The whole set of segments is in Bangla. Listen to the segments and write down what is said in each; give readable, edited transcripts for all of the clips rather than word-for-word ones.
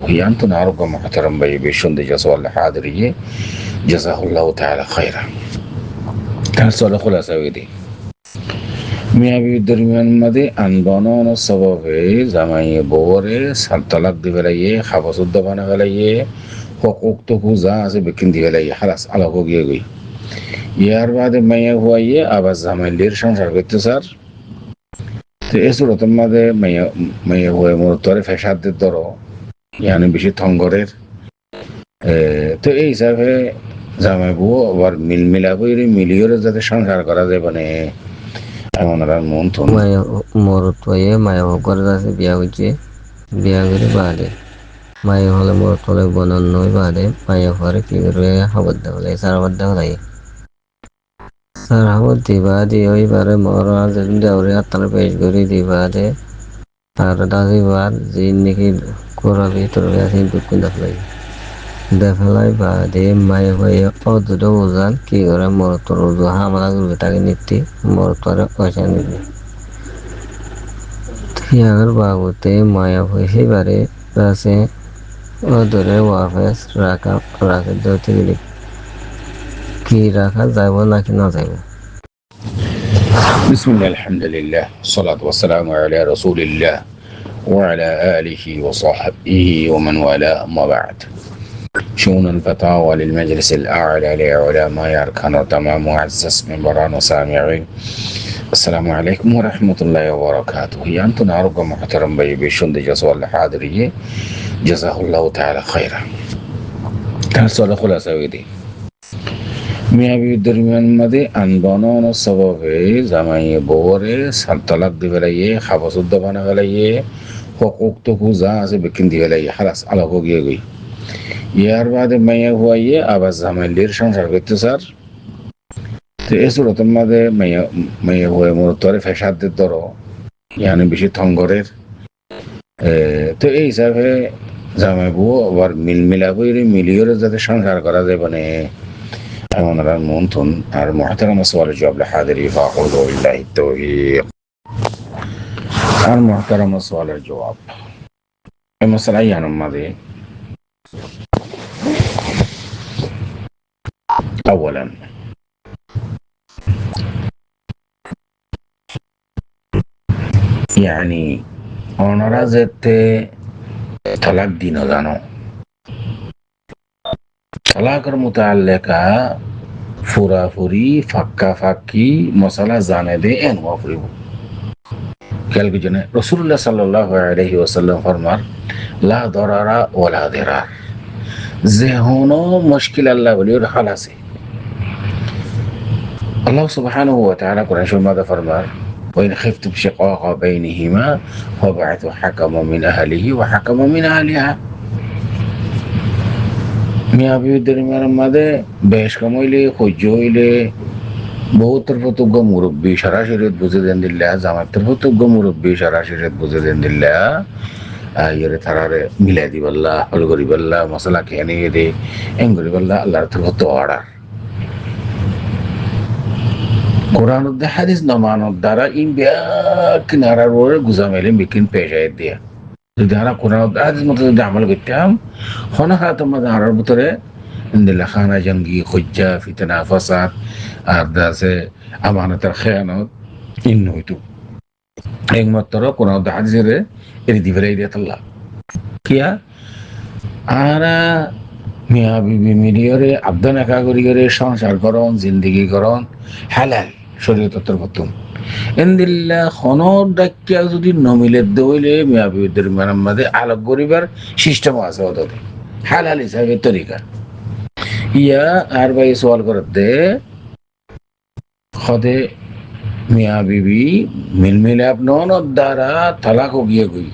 هي أنتم نعرفكم محترم بيشون دي جزوة الحاضرية جزاه الله تعالى خيرا كان سؤال خلاصة ويدي মিয়া বিবির দরমিয়ান মাঝে আনবনন স্বভাবে জামাই বউরে সালতালাক দি ফেলাইয়ে খাবাসুদ্দ বানা ফেলাইয়ে হকুক টুকু যা আছে বেকিন দি ফেলাইয়ে খালাস আলাপ গিয়ে গই ইয়ার বাদে মাইয়া হুয়াইয়ে আবার জামাইলির সংসার করতে স্যার তো এই সুরতের মাঝে মাইয়া হুয়ে মরতরে ফেসাদের ধরো ইয়ানি বেশি থঙ্গরের তো এই হিসাবে জামাই বউ আবার মিলাবই মিলিয়ে যাতে সংসার করা যায় মানে এমন আর মন তো মায়া মরত হয়ে মায়া হকর কাছে বিয়া হয়েছে বিয়া করে বাদে মায়া হলে মরত হলে বনন নয় বাদে মায়া হরে কি করে খবর দেওয়া লাগে সার আবার দেওয়া লাগে সার খবর দিবা দিয়ে ওইবারে মরা যেদিন দেওয়ারে আত্মার পেশ করে দিবা দে আর দাদিবার যে নাকি করাবি তোর কাছে দুঃখ দেখ লাগে দেখালাই বাদে মায়ে হয়ে অদ্ভুত ওজান কি করে মরতর ওজু হামলা করবে তাকে নিতে মরতরে পয়সা নিবে ইয়ার বাবুতে মায়া হয়ে সেবারে কাছে ওদরে ওয়াফেস রাখে ধরতে গেলে কি রাখা যাইব নাকি না যাইব بسم الله الحمد لله والصلاة والسلام على رسول الله وعلى آله وصحبه ومن والاه أما بعد شؤون الفتاوى للمجلس الأعلى لعلماء أركان وتمام معزز من بران وسامعين السلام عليكم ورحمة الله وبركاته هي أنتم نعرفكم محترم بيشون دي جزوة الحاضرية جزاه الله تعالى خيرا كان سؤال خلاصة ويدي মিয়া বিবির দরমিয়ান মাঝে আনবনন স্বভাবে জামাই বউরে সালতালাক দি ফেলাইয়ে খাবাসুদ্দ বানা ফেলাইয়ে হকুক টুকু যা আছে বেকিন দি ফেলাইয়ে খালাস আলাপ গিয়ে গই ইয়ার বাদে মাইয়া হুয়াইয়ে আবার জামাইলির সংসার করতে স্যার তো এই সুরতের মাঝে মাইয়া হুয়ে মরতরে ফেসাদের ধরো ইয়ানি বেশি থঙ্গরের তো এই হিসাবে জামাই বউ আবার মিলাবই মিলিয়ে যাতে সংসার করা যায় মানে أمون على المنطن على المحترم السؤال الجواب لحاضري فأقول بالله التوفيق المحترم السؤال الجواب المسألة أيان الماضي أولا يعني أنا رازت طلاق دين زانو طلاقের মুতাআল্লিকা ফুরাফুরি ফাক্কা ফাক্কি মশালা জানে দে এন ওয়াফরিব খেয়াল কি জানে রাসূলুল্লাহ সাল্লাল্লাহু আলাইহি ওয়াসাল্লাম ফরমান লা দরারা ওয়ালা দিরার যে হনো মুশকিল আল্লাহ বলির হাল আছে আল্লাহ সুবহানাহু ওয়া তাআলা কোরআন শরীফে ফরমান وإن خفتم شقاق بينهما فبعثوا حكما من أهله وحكما من أهلها মিয়া বিবির দরমিয়ানের মাঝে বেশ কমইলে সহ্য হইলে বহুত তরফতজ্ঞ মুরব্বী সারা শরীয়ত বুঝে দেন দিল্লা জামাত তরফতজ্ঞ মুরব্বী সারা শরীয়ত বুঝে দেন দিল্লা ইয়ারে তারারে মিলাই দিবাল্লা হল করিবাল্লা মশলা খেয়ে নিয়ে দে এম করিবাল্লা আল্লাহর তরফত অর্ডার কোরআন হাদিস নমানোর দ্বারা ইন কিনারার ওরে গুজা মেলে বিকিন পেশায় দিয়া যদি আমরা কোরআন হাদিস মতো যদি আমল করতাম হনা খাতার মধ্যে আনার ভিতরে ইন্দিল্লা খানা জঙ্গি খজ্জা ফিতনা ফাসাদ আর দাসে আমানতের খেয়ানত ইন হইতো একমাত্র কোরআন হাদিসের এর দিবেলাই দিয়ে আল্লাহ কিয়া আরা মিয়া বিবি মিলিয়রে আবদান একা করিয়রে সংসার করন জিন্দিগি করন হালাল শরীয়তের প্রথম এন্দিল্লা খনর ডাকিয়া যদি নমিলে দইলে মিয়া বিবিদের মাঝে আলোক করিবার সিস্টেম আছে ওদের হালাল হিসাবে তরিকা ইয়া আর ভাই সওয়াল করতে খদে মিয়া বিবি মিলমিলাপ ননদ দ্বারা তালাক গিয়ে গই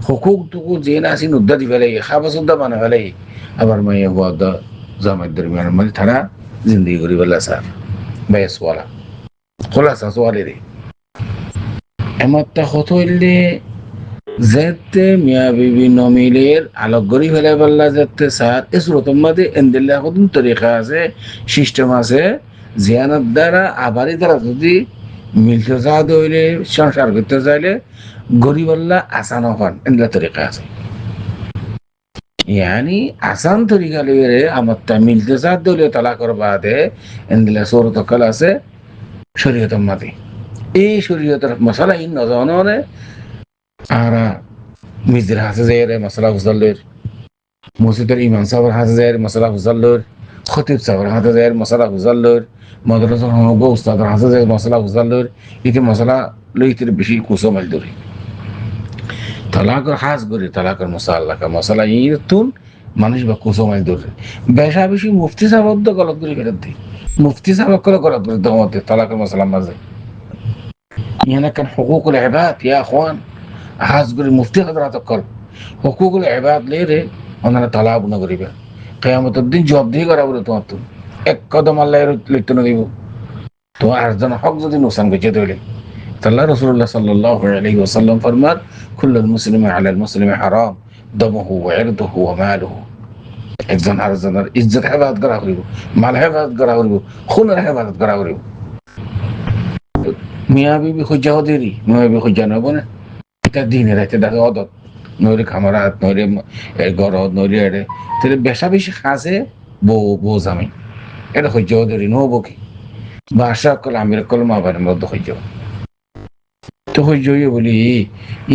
হুকুক টুকু যে নাসিন উদ্দা দি ফেলাই খাবাস উদ্দা বানা ফেলাই আবার মাইয়া হুয়া জামাই দরমিয়ানের মাঝে তারা জিন্দিগি করি বললা স্যার ভাই সোয়ালা খোলাসা সোয়ালে রে এমতটা কত হইলে যেতে মিয়া বিবি নমিলের আলোক গড়ি ফেলে বললা যেতে স্যার এই সুরতম মাঝে এন্দিল্লা কদিন তরিকা আছে সিস্টেম আছে জিয়ানের দ্বারা আবারই দ্বারা যদি মিলতে যাওয়া দইলে সংসার করতে চাইলে গরিবল্লা আসানো হন এন্দিল্লা তরিকা আছে यानी आसान तरीका ले আমার মিলতে সাথ দিলে তালাকর বাদে এন্দিলা সূরত কল আছে শরীয়তের মধ্যে এই শরীয়তের মশলা ইন নজনে আর মিজর হাসে যায় মশলা হুজলের মসজিদের ইমাম সাহেবের হাতে যায় মশলা হুজলের খতিব সাহেবের হাতে যায় মশলা হুজলের মাদ্রাসার হনগো উস্তাদের হাতে যায় মশলা হুজলের ইতি মশলা লইতে বেশি কুসমাল ধরে তালাকর হাজ করে তালাকর মশলা ইতুন মানুষ বা কুসমাল ধরে বেশা বেশি মুফতি সাহেব গলত করে ফেরত দিই মুফতি সাহেব করে গলত করে দমতে তালাকর মশলার মাঝে ইয়ানা কান হুকুকুল ইবাদ ইয়া আখওয়ান হাজ করে মুফতি হযরত কর হুকুকুল ইবাদ লেরে ওনারা তালাক না করিবে কিয়ামতের দিন জবাবদিহি করাবো তোমার তো এক কদম আল্লাহর লিখতে না দিব তো আরজন হক যদি নুকসান করছে তাহলে আল্লাহ রাসূলুল্লাহ সাল্লাল্লাহু আলাইহি ওয়াসাল্লাম ফরমান কুল্লুল মুসলিমি আলাল মুসলিমি হারাম দামুহু ওয়া ইরদুহু ওয়া মালুহু একজন আরেকজনের ইজ্জত হেফাজত করা হইব মাল হেফাজত করা হইব খুনের হেফাজত করা হইব মিয়া বিবি খুঁজা দেরি মিয়া বিবি খুঁজা নব না এটা দিনে রাতে দেখে অদত নইলে খামারাত নইলে গরদ নইলে এড়ে তাহলে বেশা বেশি খাসে বউ জামি এটা খুঁজা দেরি নব কি বাসা কল আমির কল মা বাড়ির মধ্যে খুঁজা তো খুঁজা বলি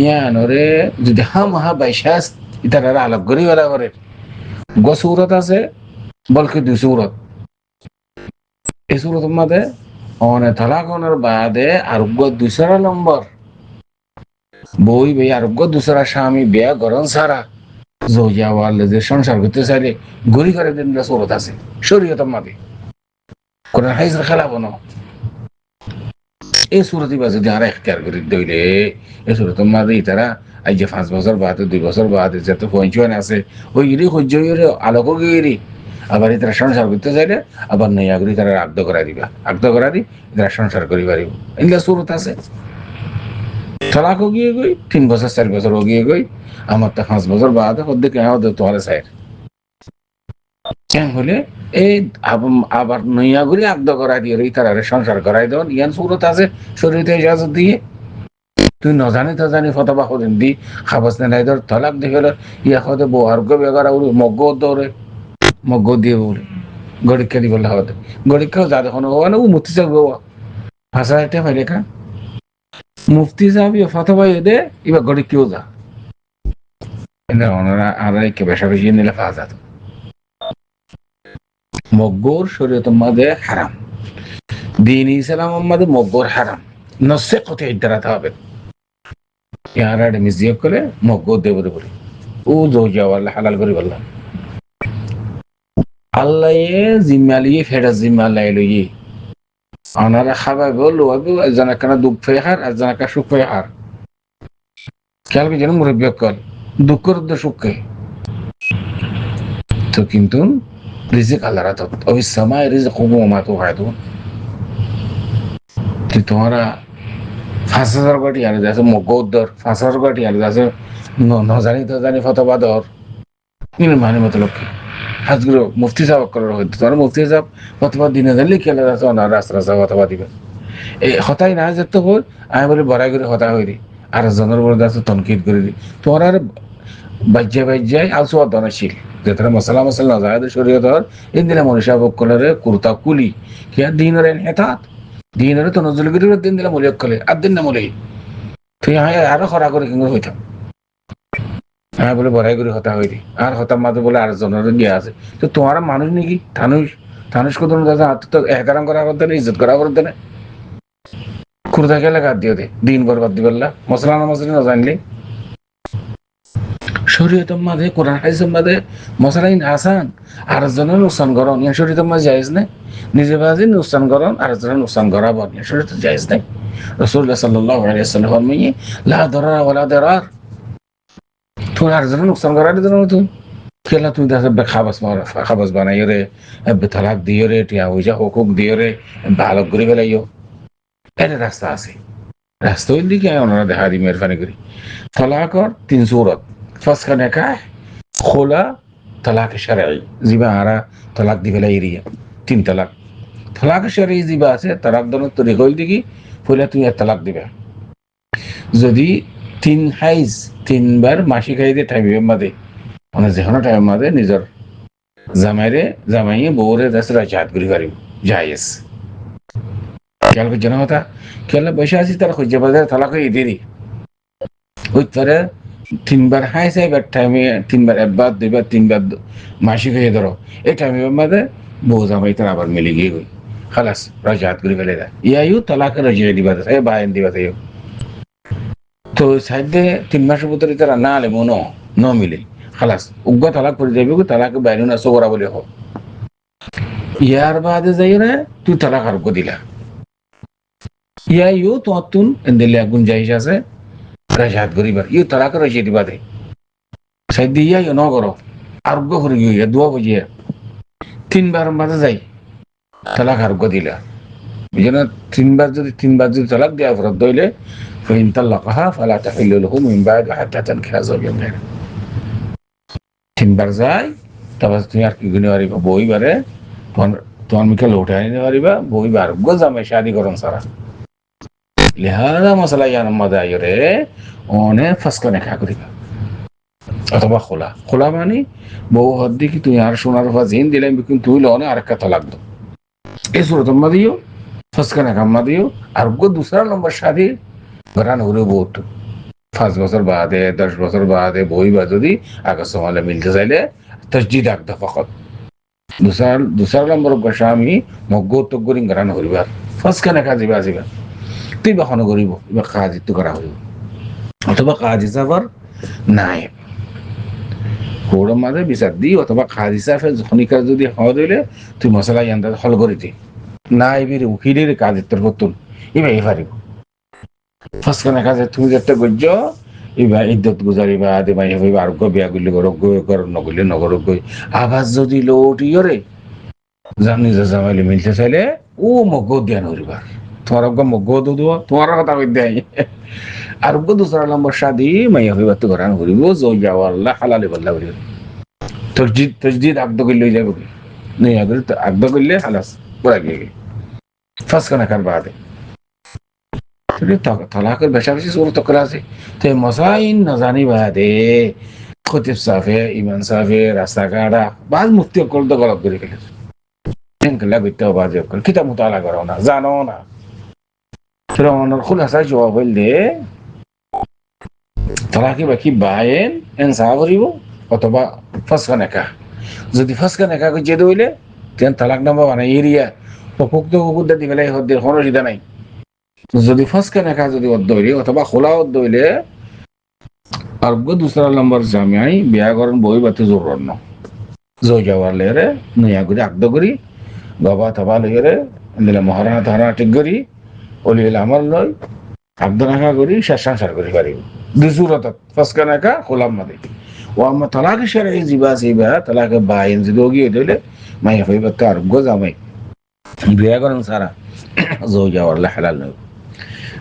ইয়ানরে যদি হা বাইশাস ইতারা আলাপ করি বেলা করে গ সুরত আছে বলকে দুই সুরত এই সুরত মধ্যে অনে তালাকনের বাদে আরোগ্য দুসরা নম্বর বই ভাই আরোগ্য দুসরা স্বামী বিয়া গরম সারা জোজা ওয়ালে যে সংসার করতে চাইলে গড়ি করে দিন সুরত আছে শরীয়তের মধ্যে কোন হাইজের খেলা বনো এই সুরতি বা যদি আর এখতিয়ার করে দইলে এই সুরতের মধ্যে তারা আজ যে 5 বছর বাদে 2 বছর বাদে যত পঞ্চায়ন আছে ওই গিরি খুঁজে আলোক গিরি আবার তারা সংসার করতে চাইলে আবার নয়াগরি তারা আগ্ধ করাই দিবা আগ্ধ করা দি তারা সংসার করি পারিব এগুলা সুরত আছে তালাকও গিয়ে গই 3 বছর 4 বছর গিয়ে গই আমার তো 5 বছর বাদে হদ্দে কেন তোয়ালে সাইড কেন হলে এই আবার নয়াগরি আগ্ধ করাই দিয়ে তারা সংসার করাই দেন ইয়ান সুরত আছে শরীরে ইজাজত দিয়ে তুই নজানি তজানি ফতবা করেন দি খাবাস নাই ধর তালাক দেখে ইয়া হতে বউ আর গো বেগারা উড়ি মগ্গ দৌড়ে মগ্গ দিয়ে বলে গড়িক্ষা দি বললে হতে গড়িক্ষাও যা দেখো না ও মুফতি সাহেব ভাষা এটা ভাই লেখা মুফতি সাহেব ফতবা দে এবার গড়িক্ষেও যা এটা ওনারা আর একে বেশা বেশি নিলে পাওয়া যেত মগ্গর শরীয়তের মধ্যে হারাম দিন ইসলামের মধ্যে মগ্গর হারাম নসে কত ইদ্দারাতে হবে ইয়ারা মিজিয়ে করে মগ্গ দেব বলে ও জোজা ওয়াল্লাহ হালাল করে বললাম আল্লাহ জিম্মালিয়ে ফেরা জিম্মালাই লইয়ে আনারা খাবার বললো একজন একখানা দুঃখ ফেয়ে হার একজন একটা সুখ ফেয়ে হার খেয়াল কি যেন মুরব্বী কল দুঃখের উদ্দেশ্য সুখকে তো কিন্তু রিজিক আল্লাহ রাত অবিসামায় রিজিক হুকুমা তো হয় তো তোমারা 5,000 কোটি আলো যাচ্ছে মগৌদর 5,000 কোটি আলো যাচ্ছে নজানি তজানি ফতবা দর মানে মতলব কি হাজগুলো মুফতি সাহেব করার হইতো তোমার মুফতি সাহেব ফতবা দিনে জানলে খেলে যাচ্ছে ওনার রাস্তা ফতবা দিবেন এই হতাই না যেতে হল আমি বলি বড়াই করে হতা হইরি আর জনের বলে যাচ্ছে তনকিদ করে দি তোমার আর বাজ্যায় আলসু দনশীল যে তারা মশলা নজায়দের শরীয়তর এই দিনে মনীষা বক্কলের কুর্তা কুলি হিয়া দিনের হেতাত দিনের তো নজরুল গিরির দিন দিলে মলিয়ক কলে আর দিন না মলি তুই আরো খরা করে কিন্তু হইতাম হ্যাঁ বলে বড়াই করে হতা হইলি আর হতার মাঝে বলে আর জনের গিয়ে আছে তো তোমার মানুষ নাকি থানুষ কত তো এহতারাম করা করতে না ইজ্জত করা করতে না খুরদা খেলে কাট দিও দে দিন বরবাদ দিবেল্লা মশলা না মশলা না জানলি শরীয়তের মাঝে কোরআন হাদিসের মাঝে মশলাইন আসান আর জনের নুকসান করন ইয়া শরীয়তের মাঝে জায়েজ নাই নিজে বাজে নুকসান করন আর জনের নুকসান করাবন ইয়া শরীয়তে জায়েজ নাই রাসূলুল্লাহ সাল্লাল্লাহু আলাইহি ওয়াসাল্লাম ফরমাইয়ে লা দারার ওয়ালা দারার তুই আর জনের নুকসান করার জন্য তুই খেলা তুই দেখে খাবাস বানাইও রে তালাক দিও রে টিয়া ওইজা হুকুক দিও রে ভালো করে ফেলাইও এটা রাস্তা আছে রাস্তা ওই দিকে ওনারা দেখা দি মেহরবানি করি তালাকর 3 সূরত فسخ نکاح خلا طلاق شرعی زیبا آرا طلاق دی فلا ایریا 3 طلاق طلاق شرعی زیبا আছে طلاق দনের তরিকা হইল দিকি ফলে তুমি طلاق দিবা যদি 3 হাইজ 3 বার মাসিক হাইজে টাইমের মধ্যে মানে যেকোনো টাইম মাঝে নিজের জামাইয়ে বউরে দেশে রাজাত করি পারিব জায়েজ খেয়াল করছে না কথা খেয়াল বসে আছি তারা খুঁজে বাজারে তালাকে ইদি ওই তোরে তিনবার হাইছে এবার টাইমে তিনবার একবার দুইবার তিনবার মাসিক হয়ে ধরো এই টাইমের মধ্যে বউ জামাই তার আবার মিলে গিয়ে গই খালাস রাজাত করে ফেলে দেয় ইয়াইও তালাকে রাজিয়ে দিবা দেয় বায়ন দিবা দেয় তো সাইডে 3 মাসের ভিতরে তারা না আলে মনো ন মিলে খালাস উগ্র তালাক করে যাবে তালাকে বাইরে না সোরা বলে হোক ইয়ার বাদে যাই রে তুই তালাক আরোগ্য দিলা ইয়াইও তুন দিলে গুঞ্জাইশ আছে রাজাত করিবার ইউ তালাকে রাজিয়ে দিবা দেয় সাইডে ইয়াইও ন করো আরোগ্য করে গিয়ে দোয়া বুঝিয়ে 3বার মাঝে যাই তালাক আরোগ্য দিলা বুঝলেন 3বার যদি তালাক দেওয়া ফেরত দইলে فإن طلقها فلا تحل له من بعد حتى تنكح زوجا غيره 3বার যায় তারপর তুমি আর কি গুনে পারিবা বই বারে তোমার মিকে লৌটাই নিতে পারিবা বই বার জামাই শাদি করন সারা লিহাজা মশলা ইয়ার মধ্যে আইরে অনে ফাসকা নেখা করিবা অথবা খোলা মানে বউ হদ্দি কি তুই আর সোনার উপর জিন দিলাম কিন্তু তুই লনে আর একটা তালাক দো এই সুরত মাদিও ফাসকা নেখা মাদিও আর दूसरा নম্বর শাদি ঘরান হরে বহুত 5 বছর বাদে 10 বছর বাদে বই বা যদি আগে সমালে মিলতে চাইলে তসজিদ আক দফা ফকত दूसरा নম্বর গোস্বামী মগ্গত গরিং ঘরান হরিবার ফাসকা নেখা জিবা তুই বাখন করিব বা কাজি তো করা হইব অথবা কাজি সাফার নাই কোড়া মাঝে বিচার দি অথবা কাজি সাফে খনিকা যদি হওয়া দিলে তুই মশলা ইয়ান্দাজ হল করিতে না এবির উকিলের কাজিত্বর করতুন এবার পারিব ফাসকা নেখা যে তুমি যেটা গজ্য এবার ইদ্যত গুজারিবা দেমাই হইবা আরোগ্য বিয়া গুলি গর নগলে নগর গই আবাস যদি লৌটিয়রে জানি যে জামাইলে মিলতে চাইলে ও মগ্গ জ্ঞান হরিবার তোমার মগ্গ দুদো তোমার কথা কই দেয় আরোগ্য दूसरा নম্বর শাদি মাইয়া হইবা তো ঘরান হরিব জয় যাওয়াল্লাহ হালালে বল্লা হরিব তসজিদ আকদ কইলে যাবে কি নেই আগে আকদ কইলে হালাস পড়া গিয়ে ফাসকা নেখার বাদে তালাকের বেশাবেশি সুরত করা আছে তো মসাইন না জানি বাদে খতিব সাফে ইমান সাফে রাস্তাঘাটা বাজ মুফতি অকল তো গলত করে ফেলেছে এনকেলা বিত্ত বাজে অকল কিতাব মুতালা করো না জানো না ফিরাউনের খুলাসা জবাব হইলে তালাকে বাকি বায়েন এনসা করিব অথবা ফাসকা নেকা যদি ফাসকা নেকা করে দইলে তেন তালাক নাম্বার বানাই এরিয়া পকুক তো কুকুর দি ফেলাই হদ্দের কোনো অসুবিধা নাই যদি ফাসকা নেখা যদি অদ্দইলে অথবা খোলা অদ্দইলে আর दूसरा নম্বর জামাই বিয়া করেন বই বাতি জোর ন জয় যাওয়ার লেরে নয়া করে আকদ করি বাবা থাবা লেরে দিলে মহারানা তাহারা ঠিক করি অলিল আমার লয় আকদ নেখা করি সংসার করি পারিব দুসুরত ফাসকা নেখা খোলাম মাদি ও আমার তালাকে সেরে জিবা জিবা তালাকে বাইন যদি গিয়ে দিলে মাই হইবা তার জামাই বিয়া করেন সারা জয় যাওয়ার হালাল নয়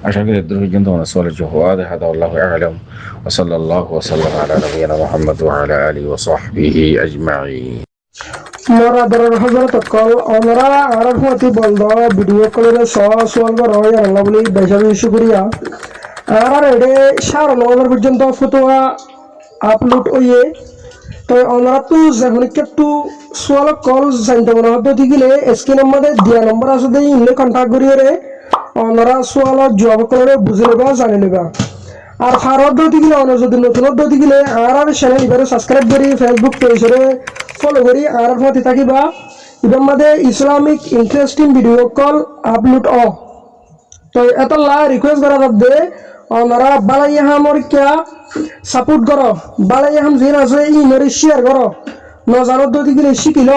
আশা করি একদম পর্যন্ত আমার সওয়ালের জবাব هذا والله اعلم وصلى الله وسلم على نبينا محمد وعلى اله وصحبه اجمعين মরাদরের হযরত কল ওনারা আরব হতে বলদ ভিডিও কলের সওয়াল করা হয় আল্লাহ বলি বেশি শুকরিয়া আর এডে 9:30 পর্যন্ত ফতোয়া আপলোড হইয়ে তো ওনারা তো যখন একটু সওয়াল কল জানতে মনে হতো দিলে স্ক্রিনের মধ্যে দেয়া নম্বর আছে দেই ইনলে কন্টাক্ট করিয়ে রে ওনারা সওয়াল জবাব করে বুঝে নেবা জানে নেবা আর ফারদ দিলে ওনা যদি নতুন দিলে আর চ্যানেল এবারে সাবস্ক্রাইব করি ফেসবুক পেজে ফলো করি আর হতে থাকিবা এর মধ্যে Islamic interesting video call upload তো এত লা রিকোয়েস্ট করা দে ওনারা বালাইয়া হামর কিয়া সাপোর্ট করো বালাইয়া হাম জিন আছে ই নরে শেয়ার করো ন জানো দিলে শিখিলো